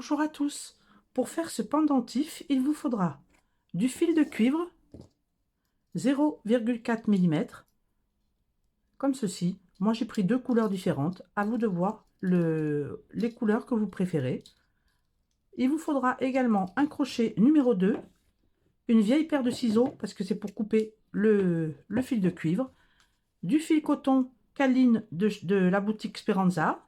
Bonjour à tous. Pour faire ce pendentif, il vous faudra du fil de cuivre 0,4 mm, comme ceci. Moi, j'ai pris deux couleurs différentes. À vous de voir les couleurs que vous préférez. Il vous faudra également un crochet numéro 2, une vieille paire de ciseaux, parce que c'est pour couper le fil de cuivre, du fil coton Caline de la boutique Speranza,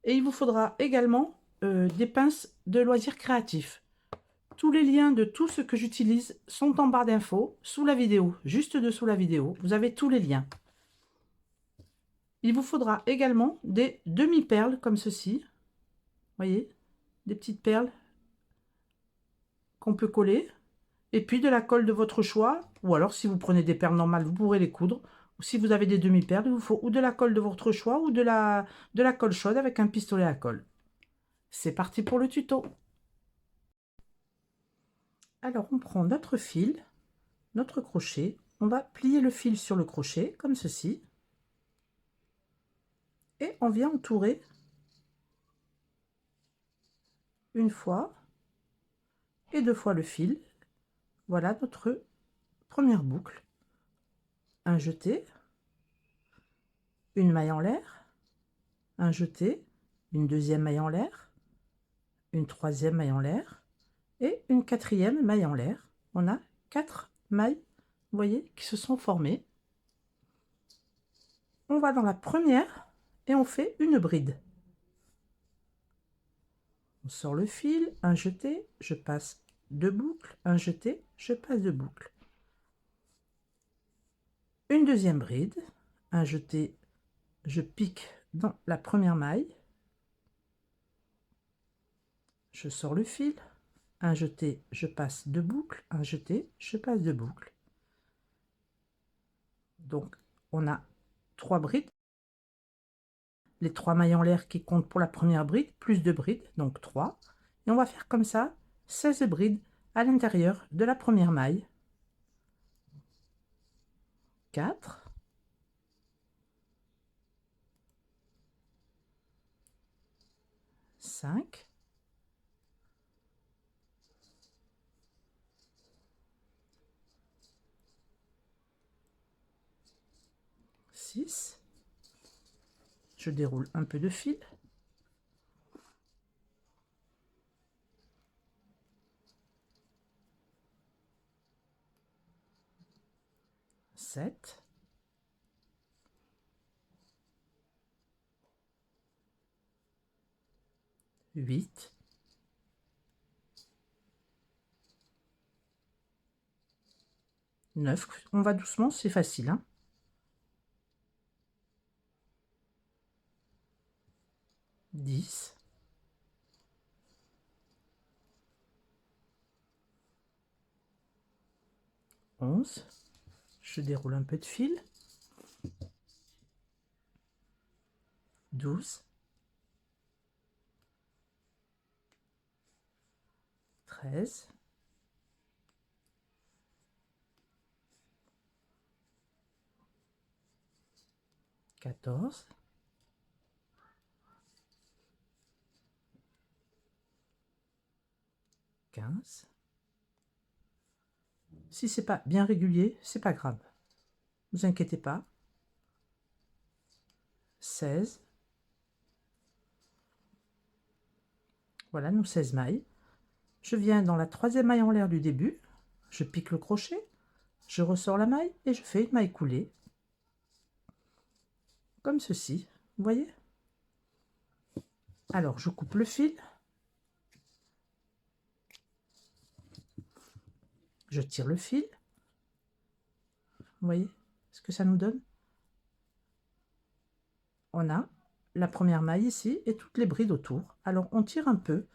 et il vous faudra également des pinces de loisirs créatifs. Tous les liens de tout ce que j'utilise sont en barre d'infos, sous la vidéo, juste dessous la vidéo. Vous avez tous les liens. Il vous faudra également des demi-perles comme ceci. Voyez, des petites perles qu'on peut coller. Et puis de la colle de votre choix. Ou alors si vous prenez des perles normales, vous pourrez les coudre. Ou si vous avez des demi-perles, il vous faut ou de la colle de votre choix ou de la colle chaude avec un pistolet à colle. C'est parti pour le tuto. Alors on prend notre fil, notre crochet. On va plier le fil sur le crochet comme ceci. Et on vient entourer une fois et deux fois le fil. Voilà notre première boucle. Un jeté, une maille en l'air, un jeté, une deuxième maille en l'air, une troisième maille en l'air et une quatrième maille en l'air. On a 4 mailles, vous voyez, qui se sont formées. On va dans la première et on fait une bride. On sort le fil, un jeté, je passe deux boucles, un jeté, je passe deux boucles. Une deuxième bride, un jeté, je pique dans la première maille, je sors le fil, un jeté, je passe deux boucles, un jeté, je passe deux boucles. Donc on a 3 brides, les 3 mailles en l'air qui comptent pour la première bride, plus 2 brides, donc 3. Et on va faire comme ça 16 brides à l'intérieur de la première maille. 4, 5, 6, je déroule un peu de fil, 7, 8, 9, on va doucement, c'est facile, hein. 10, 11, je déroule un peu de fil, 12, 13, 14, 15. Si c'est pas bien régulier, c'est pas grave. Ne vous inquiétez pas. 16. Voilà nos 16 mailles. Je viens dans la troisième maille en l'air du début, je pique le crochet, je ressors la maille et je fais une maille coulée. Comme ceci, vous voyez? Alors je coupe le fil. Je tire le fil. Vous voyez ce que ça nous donne? On a la première maille ici et toutes les brides autour. Alors on tire un peu.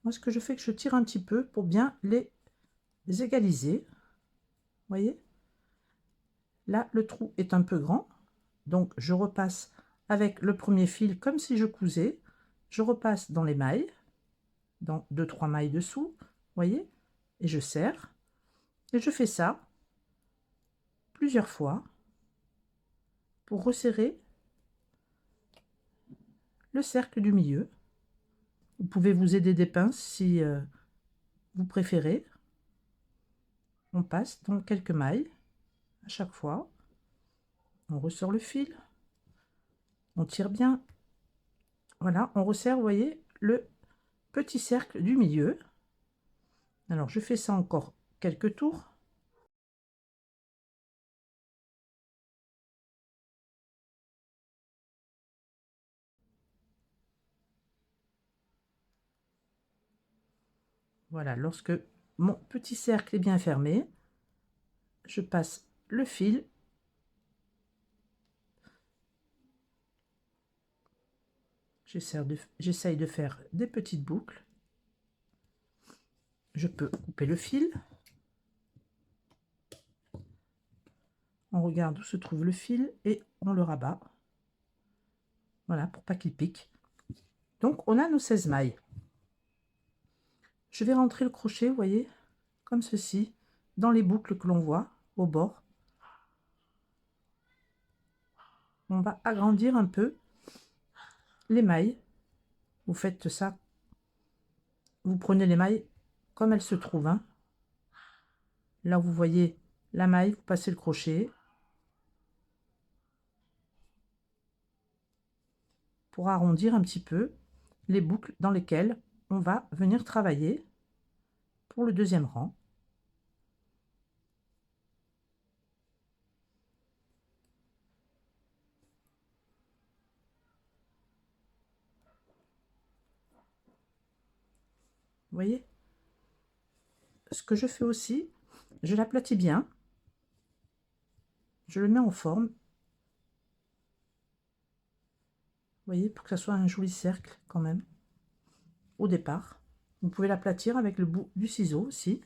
Moi ce que je fais, que je tire un petit peu pour bien les égaliser. Vous voyez? Là le trou est un peu grand. Donc je repasse avec le premier fil comme si je cousais. Je repasse dans les mailles, dans 2-3 mailles dessous. Vous voyez? Et je serre. Et je fais ça plusieurs fois pour resserrer le cercle du milieu. Vous pouvez vous aider des pinces si vous préférez. On passe donc quelques mailles à chaque fois. On ressort le fil. On tire bien. Voilà, on resserre, vous voyez, le petit cercle du milieu. Alors, je fais ça encore quelques tours. Voilà, lorsque mon petit cercle est bien fermé, je passe le fil. J'essaye de faire des petites boucles. Je peux couper le fil. On regarde où se trouve le fil et on le rabat. Voilà, pour pas qu'il pique. Donc, on a nos 16 mailles. Je vais rentrer le crochet, vous voyez, comme ceci, dans les boucles que l'on voit au bord. On va agrandir un peu les mailles. Vous faites ça, vous prenez les mailles comme elles se trouvent, hein. Là où vous voyez la maille, vous passez le crochet pour arrondir un petit peu les boucles dans lesquelles on va venir travailler pour le deuxième rang. Vous voyez, ce que je fais aussi, je l'aplatis bien, je le mets en forme, vous voyez, pour que ça soit un joli cercle quand même au départ. Vous pouvez l'aplatir avec le bout du ciseau aussi.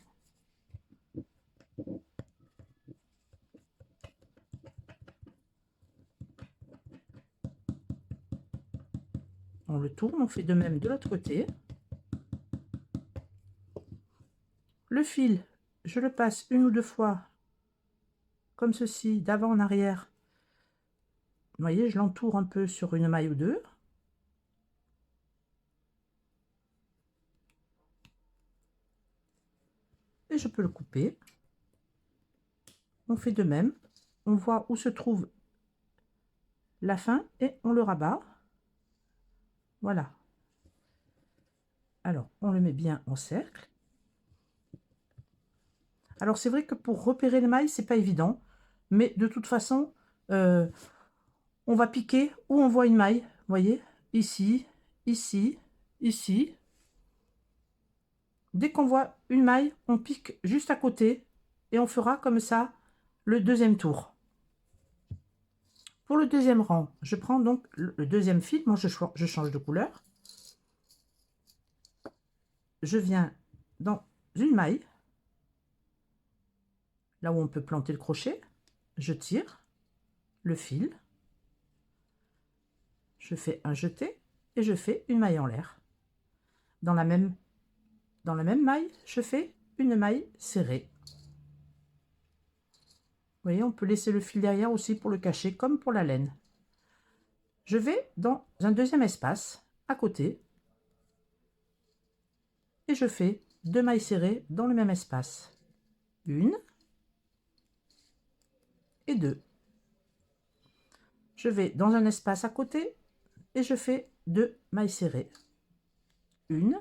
On le tourne, on fait de même de l'autre côté. Le fil, je le passe une ou deux fois comme ceci, d'avant en arrière. Vous voyez, je l'entoure un peu sur une maille ou deux. Et je peux le couper. On fait de même. On voit où se trouve la fin et on le rabat. Voilà. Alors, on le met bien en cercle. Alors, c'est vrai que pour repérer les mailles, c'est pas évident. Mais de toute façon, on va piquer où on voit une maille. Vous voyez, ici, ici, ici. Dès qu'on voit une maille, on pique juste à côté et on fera comme ça le deuxième tour. Pour le deuxième rang, je prends donc le deuxième fil. Moi, je change de couleur. Je viens dans une maille, là où on peut planter le crochet. Je tire le fil. Je fais un jeté et je fais une maille en l'air. Dans la même maille, je fais une maille serrée. Vous voyez, on peut laisser le fil derrière aussi pour le cacher, comme pour la laine. Je vais dans un deuxième espace, à côté, et je fais deux mailles serrées dans le même espace. Une et deux. Je vais dans un espace à côté et je fais deux mailles serrées. Une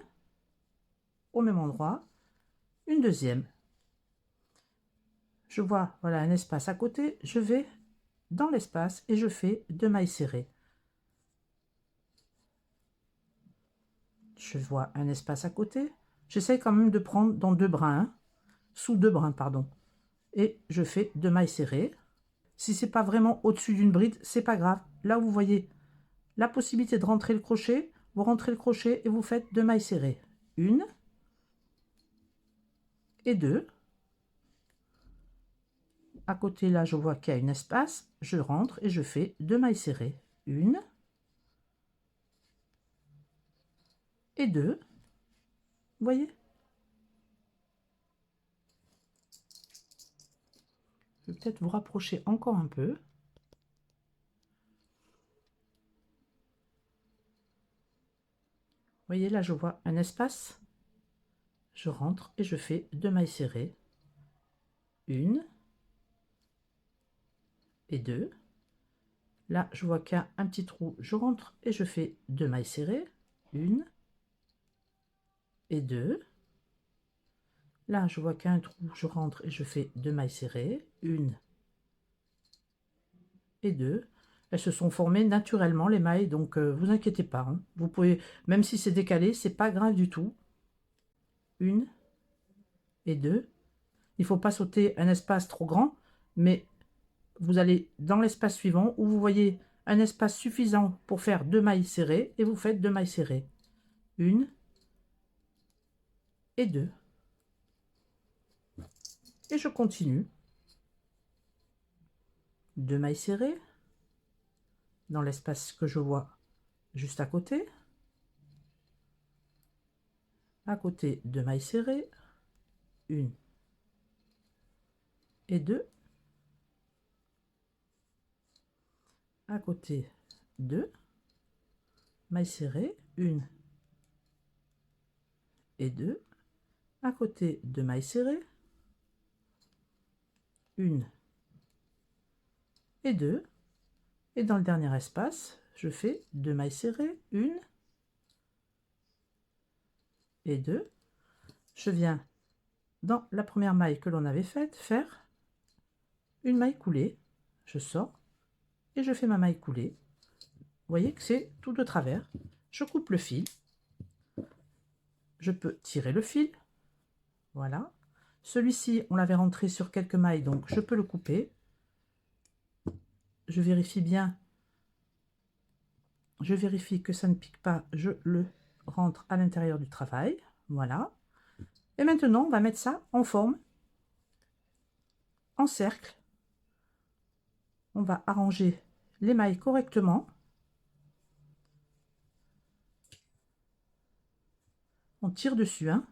au même endroit, une deuxième. Je vois, voilà, un espace à côté, je vais dans l'espace et je fais deux mailles serrées. Je vois un espace à côté, j'essaie quand même de prendre dans deux brins, hein, sous deux brins, pardon, et je fais deux mailles serrées. Si c'est pas vraiment au-dessus d'une bride, c'est pas grave. Là, vous voyez la possibilité de rentrer le crochet, vous rentrez le crochet et vous faites deux mailles serrées. Une et deux. À côté, là, je vois qu'il y a un espace. Je rentre et je fais deux mailles serrées. Une et deux. Vous voyez? Je vais peut-être vous rapprocher encore un peu. voyez, là, je vois un espace. Je rentre et je fais 2 mailles serrées. 1 et 2. Là, je vois qu'il y a un petit trou. Je rentre et je fais 2 mailles serrées. 1 et 2. Là, je vois qu'il y a un trou. Je rentre et je fais 2 mailles serrées. 1 et 2. Elles se sont formées naturellement, les mailles, donc vous inquiétez pas, hein. Vous pouvez, même si c'est décalé, c'est pas grave du tout. 1 et 2. Il ne faut pas sauter un espace trop grand, mais vous allez dans l'espace suivant où vous voyez un espace suffisant pour faire 2 mailles serrées et vous faites 2 mailles serrées. 1 et 2. Et je continue. 2 mailles serrées dans l'espace que je vois juste à côté. À côté, 2 mailles serrées. 1 et 2. À côté, 2 mailles serrées. 1 et 2. À côté, 2 mailles serrées. 1 et 2. Et dans le dernier espace, je fais 2 mailles serrées. 1 et 2. Je viens dans la première maille que l'on avait faite, faire une maille coulée. Je sors et je fais ma maille coulée. Vous voyez que c'est tout de travers. Je coupe le fil. Je peux tirer le fil. Voilà. Celui-ci, on l'avait rentré sur quelques mailles, donc je peux le couper. Je vérifie bien. Je vérifie que ça ne pique pas. Je le rentre à l'intérieur du travail. Voilà. Et maintenant, on va mettre ça en forme, en cercle. On va arranger les mailles correctement. On tire dessus, hein.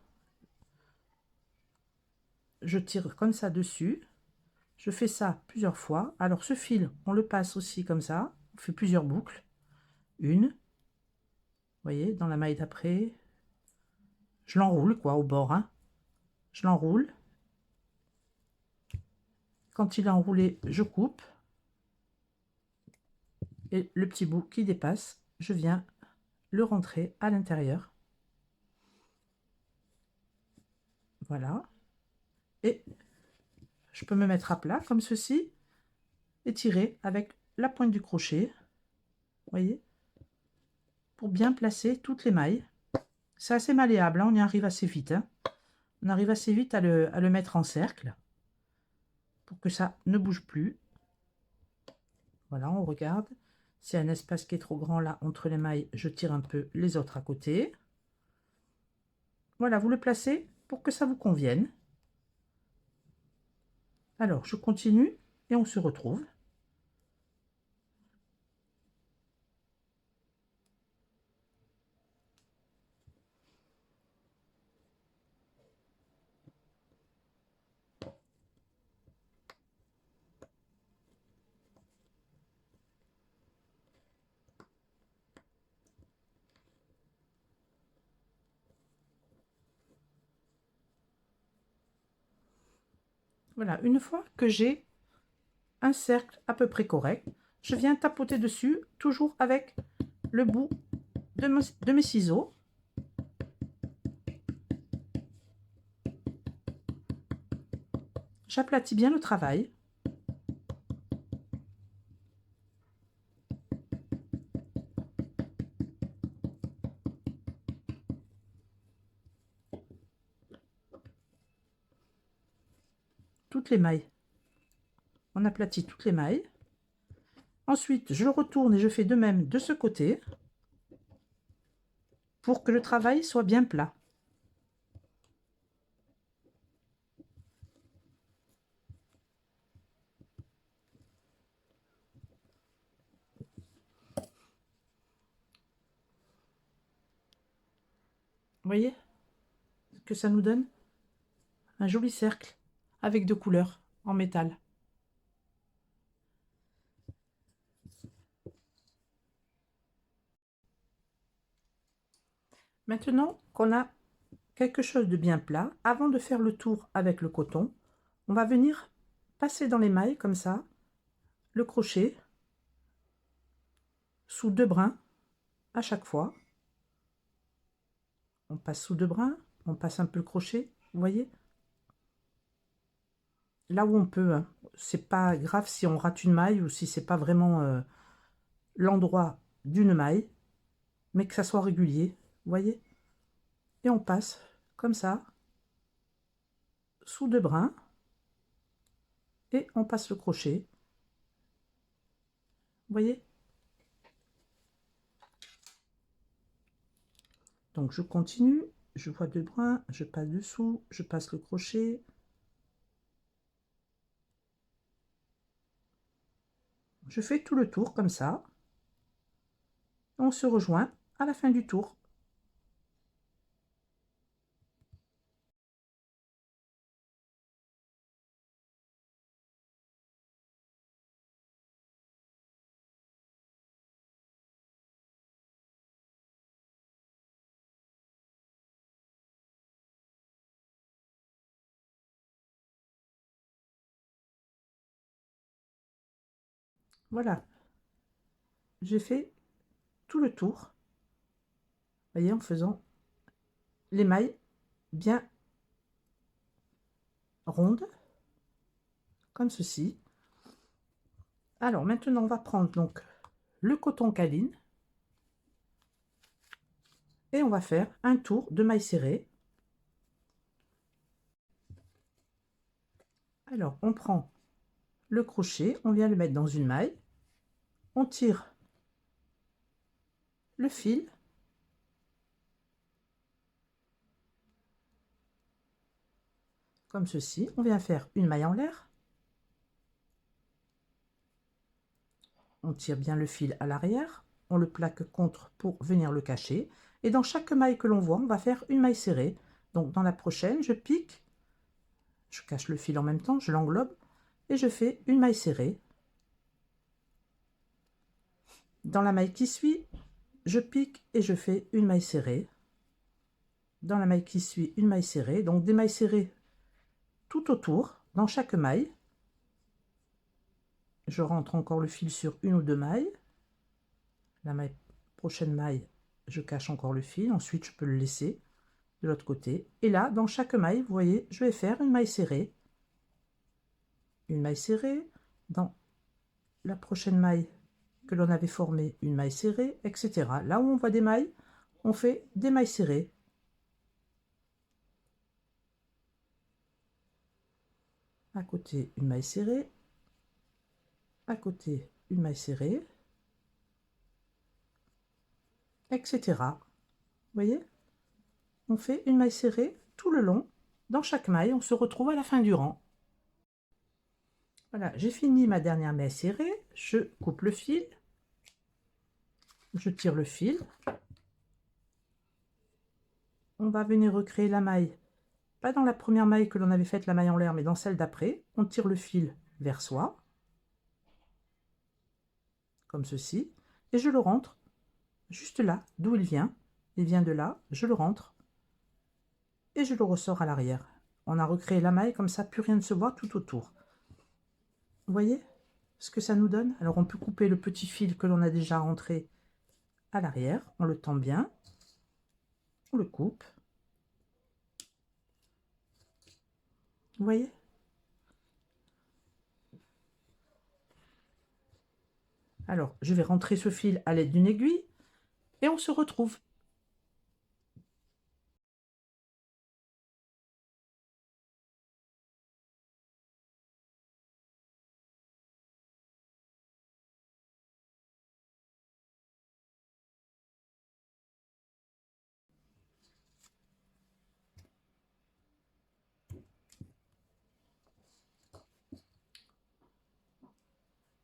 Je tire comme ça dessus. Je fais ça plusieurs fois. Alors ce fil, on le passe aussi comme ça. On fait plusieurs boucles. Une. Vous voyez, dans la maille d'après. Je l'enroule quoi au bord, hein. Je l'enroule. Quand il est enroulé, je coupe. Et le petit bout qui dépasse, je viens le rentrer à l'intérieur. Voilà. Et je peux me mettre à plat comme ceci et tirer avec la pointe du crochet. Vous voyez, pour bien placer toutes les mailles. C'est assez malléable, hein, on y arrive assez vite, hein. On arrive assez vite à le mettre en cercle pour que ça ne bouge plus. Voilà, on regarde. S'il y a un espace qui est trop grand là entre les mailles, je tire un peu les autres à côté. Voilà, vous le placez pour que ça vous convienne. Alors, je continue et on se retrouve. Voilà, une fois que j'ai un cercle à peu près correct, je viens tapoter dessus, toujours avec le bout de mes ciseaux. J'aplatis bien le travail. Toutes les mailles. On aplatit toutes les mailles. Ensuite, je retourne et je fais de même de ce côté pour que le travail soit bien plat. Vous voyez que ça nous donne un joli cercle avec 2 couleurs en métal. Maintenant qu'on a quelque chose de bien plat, avant de faire le tour avec le coton, on va venir passer dans les mailles comme ça, le crochet sous 2 brins à chaque fois. On passe sous 2 brins, on passe un peu le crochet, vous voyez? Là où on peut, hein. C'est pas grave si on rate une maille ou si c'est pas vraiment l'endroit d'une maille, mais que ça soit régulier, vous voyez? Et on passe comme ça, sous 2 brins, et on passe le crochet, vous voyez? Donc je continue, je vois 2 brins, je passe dessous, je passe le crochet. Je fais tout le tour comme ça. On se rejoint à la fin du tour. Voilà, j'ai fait tout le tour, vous voyez, en faisant les mailles bien rondes, comme ceci. Alors maintenant, on va prendre donc le coton Caline et on va faire un tour de mailles serrées. Alors, on prend le crochet, on vient le mettre dans une maille, on tire le fil, comme ceci, on vient faire une maille en l'air, on tire bien le fil à l'arrière, on le plaque contre pour venir le cacher, et dans chaque maille que l'on voit, on va faire une maille serrée. Donc dans la prochaine, je pique, je cache le fil en même temps, je l'englobe, et je fais une maille serrée. Dans la maille qui suit, je pique et je fais une maille serrée. Dans la maille qui suit, une maille serrée, donc des mailles serrées tout autour, dans chaque maille. Je rentre encore le fil sur une ou deux mailles. La prochaine maille, je cache encore le fil, ensuite je peux le laisser de l'autre côté. Et là, dans chaque maille, vous voyez, je vais faire une maille serrée. Une maille serrée, dans la prochaine maille que l'on avait formée, une maille serrée, etc. Là où on voit des mailles, on fait des mailles serrées. À côté, une maille serrée. À côté, une maille serrée, etc. Vous voyez, on fait une maille serrée tout le long. Dans chaque maille, on se retrouve à la fin du rang. Voilà, j'ai fini ma dernière maille serrée. Je coupe le fil. Je tire le fil. On va venir recréer la maille, pas dans la première maille que l'on avait faite la maille en l'air, mais dans celle d'après. On tire le fil vers soi, comme ceci, et je le rentre juste là, d'où il vient. Il vient de là, je le rentre, et je le ressors à l'arrière. On a recréé la maille, comme ça, plus rien ne se voit tout autour. Vous voyez ce que ça nous donne? Alors, on peut couper le petit fil que l'on a déjà rentré à l'arrière. On le tend bien. On le coupe. Vous voyez? Alors, je vais rentrer ce fil à l'aide d'une aiguille et on se retrouve.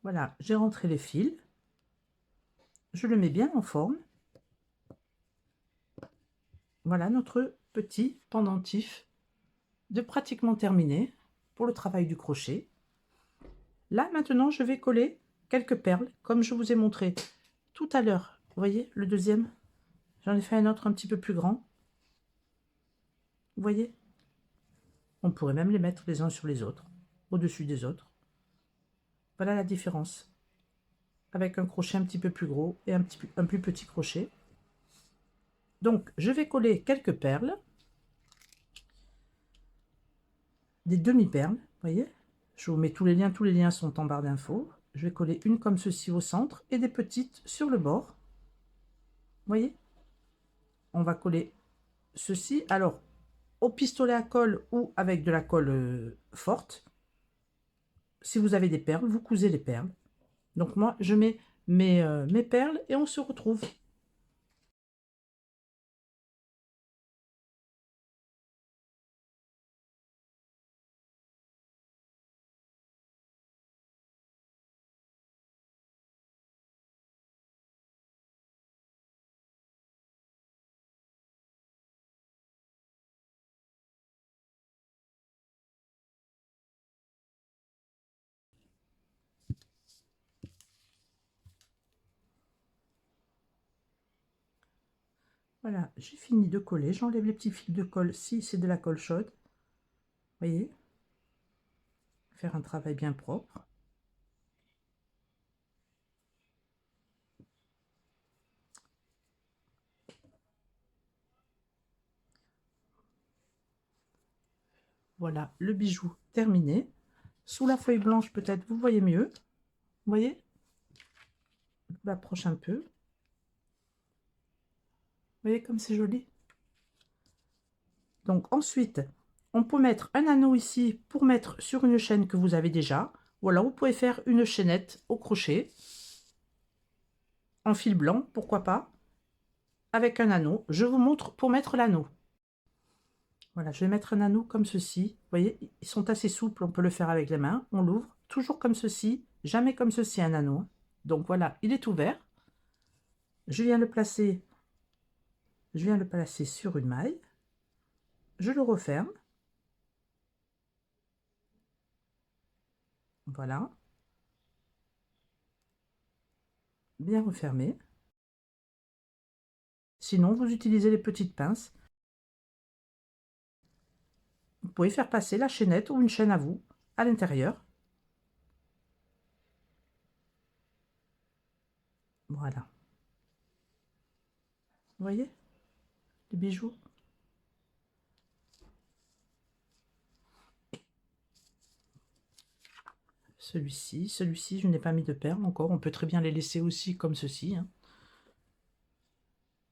Voilà, j'ai rentré les fils. Je le mets bien en forme. Voilà notre petit pendentif de pratiquement terminé pour le travail du crochet. Là, maintenant, je vais coller quelques perles, comme je vous ai montré tout à l'heure. Vous voyez, le deuxième, J'en ai fait un autre un petit peu plus grand. Vous voyez? On pourrait même les mettre les uns sur les autres, au-dessus des autres. Voilà la différence. Avec un crochet un petit peu plus gros et un plus petit crochet. Donc, je vais coller quelques perles. Des demi-perles, vous voyez? Je vous mets tous les liens sont en barre d'infos. Je vais coller une comme ceci au centre et des petites sur le bord. Vous voyez? On va coller ceci. Alors, au pistolet à colle ou avec de la colle forte. Si vous avez des perles, vous cousez les perles. Donc moi, je mets mes perles et on se retrouve. Voilà, j'ai fini de coller. J'enlève les petits fils de colle si c'est de la colle chaude. Vous voyez? Faire un travail bien propre. Voilà, le bijou terminé. Sous la feuille blanche, peut-être, vous voyez mieux. Vous voyez? Je m'approche un peu. Vous voyez comme c'est joli? Donc ensuite, on peut mettre un anneau ici pour mettre sur une chaîne que vous avez déjà. Ou alors vous pouvez faire une chaînette au crochet. En fil blanc, pourquoi pas. Avec un anneau. Je vous montre pour mettre l'anneau. Voilà, je vais mettre un anneau comme ceci. Vous voyez, ils sont assez souples, on peut le faire avec les mains. On l'ouvre, toujours comme ceci, jamais comme ceci un anneau. Donc voilà, il est ouvert. Je viens le placer sur une maille. Je le referme. Voilà. Bien refermé. Sinon, vous utilisez les petites pinces. Vous pouvez faire passer la chaînette ou une chaîne à vous à l'intérieur. Voilà. Vous voyez les bijoux? Celui-ci, je n'ai pas mis de perles encore. On peut très bien les laisser aussi comme ceci, hein.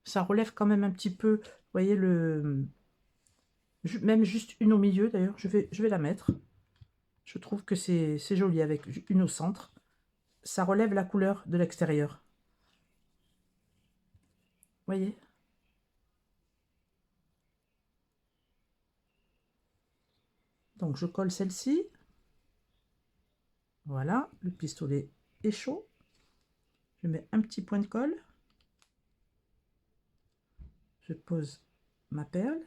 Ça relève quand même un petit peu, vous voyez, même juste une au milieu d'ailleurs, je vais la mettre. Je trouve que c'est joli avec une au centre. Ça relève la couleur de l'extérieur. Vous voyez? Donc je colle celle-ci. Voilà, le pistolet est chaud. Je mets un petit point de colle. Je pose ma perle.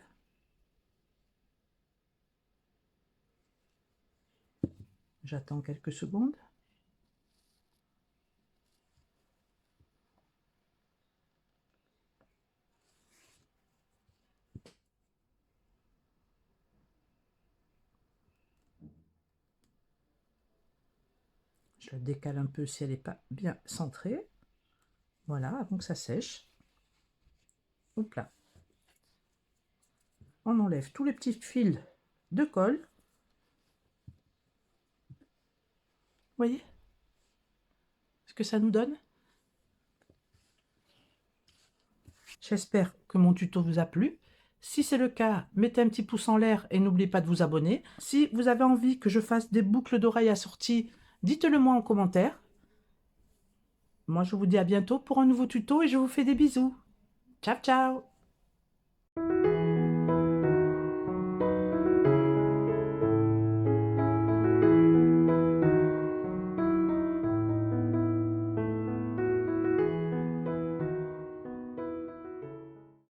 J'attends quelques secondes. Je la décale un peu si elle n'est pas bien centrée. Voilà, avant que ça sèche. Hop là. On enlève tous les petits fils de colle. Vous voyez ce que ça nous donne? J'espère que mon tuto vous a plu. Si c'est le cas, mettez un petit pouce en l'air et n'oubliez pas de vous abonner. Si vous avez envie que je fasse des boucles d'oreilles assorties, dites-le moi en commentaire. Moi, je vous dis à bientôt pour un nouveau tuto et je vous fais des bisous. Ciao, ciao!